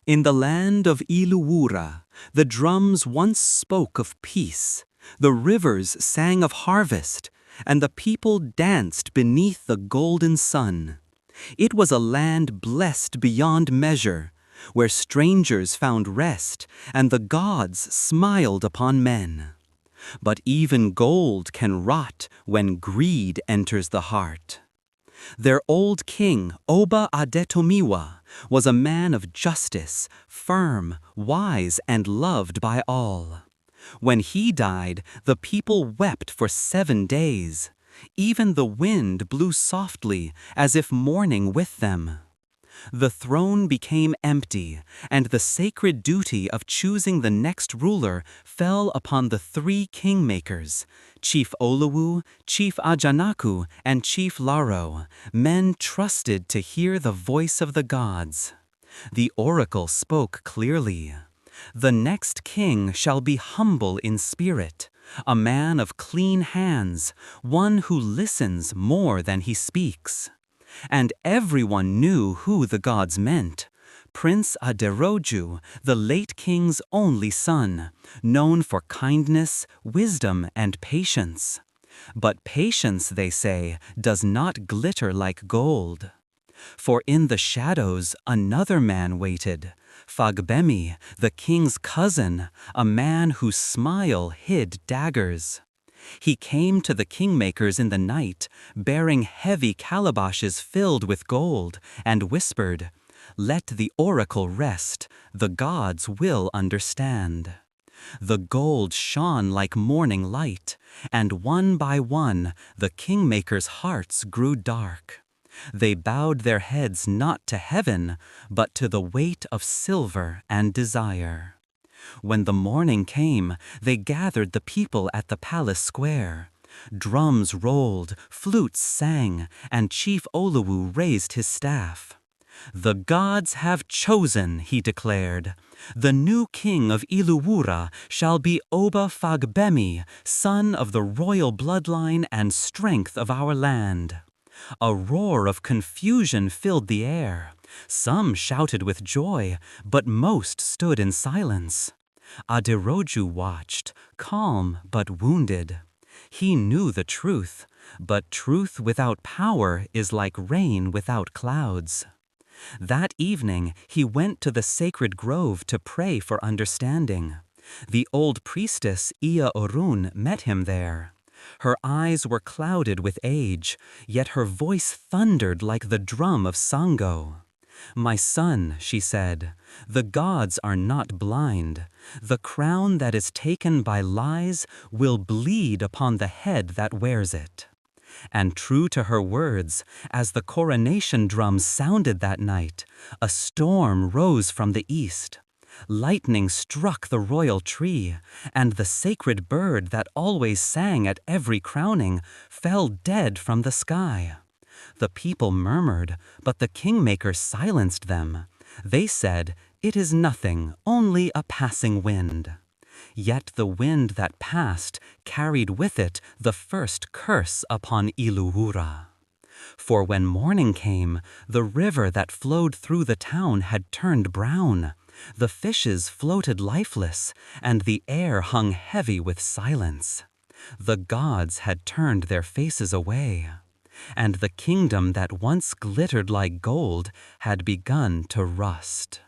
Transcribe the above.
In the land of Ìlú Wura, the drums once spoke of peace, the rivers sang of harvest, and the people danced beneath the golden sun. It was a land blessed beyond measure, where strangers found rest and the gods smiled upon men. But even gold can rot when greed enters the heart. Their old king, Ọba Adetomiwa, was a man of justice, firm, wise, and loved by all. When he died, the people wept for 7 days. Even the wind blew softly, as if mourning with them. The throne became empty, and the sacred duty of choosing the next ruler fell upon the 3 kingmakers, Chief Olowu, Chief Ajanaku, and Chief Laro, men trusted to hear the voice of the gods. The oracle spoke clearly. The next king shall be humble in spirit, a man of clean hands, one who listens more than he speaks. And everyone knew who the gods meant. Prince Aderoju, the late king's only son, known for kindness, wisdom, and patience. But patience, they say, does not glitter like gold. For in the shadows another man waited, Fagbemi, the king's cousin, a man whose smile hid daggers. He came to the kingmakers in the night, bearing heavy calabashes filled with gold, and whispered, "Let the oracle rest, the gods will understand." The gold shone like morning light, and one by one the kingmakers' hearts grew dark. They bowed their heads not to heaven, but to the weight of silver and desire. When the morning came, they gathered the people at the palace square. Drums rolled, flutes sang, and Chief Olowu raised his staff. "The gods have chosen," he declared. "The new king of Ìlú Wura shall be Ọba Fagbemi, son of the royal bloodline and strength of our land." A roar of confusion filled the air. Some shouted with joy, but most stood in silence. Aderoju watched, calm but wounded. He knew the truth, but truth without power is like rain without clouds. That evening he went to the sacred grove to pray for understanding. The old priestess Iya Orun met him there. Her eyes were clouded with age, yet her voice thundered like the drum of Sango. "My son," she said, "the gods are not blind. The crown that is taken by lies will bleed upon the head that wears it." And true to her words, as the coronation drums sounded that night, a storm rose from the east. Lightning struck the royal tree, and the sacred bird that always sang at every crowning fell dead from the sky. The people murmured, but the kingmaker silenced them. They said, "It is nothing, only a passing wind." Yet the wind that passed carried with it the first curse upon Ìlú Wura. For when morning came, the river that flowed through the town had turned brown. The fishes floated lifeless, and the air hung heavy with silence. The gods had turned their faces away, and the kingdom that once glittered like gold had begun to rust.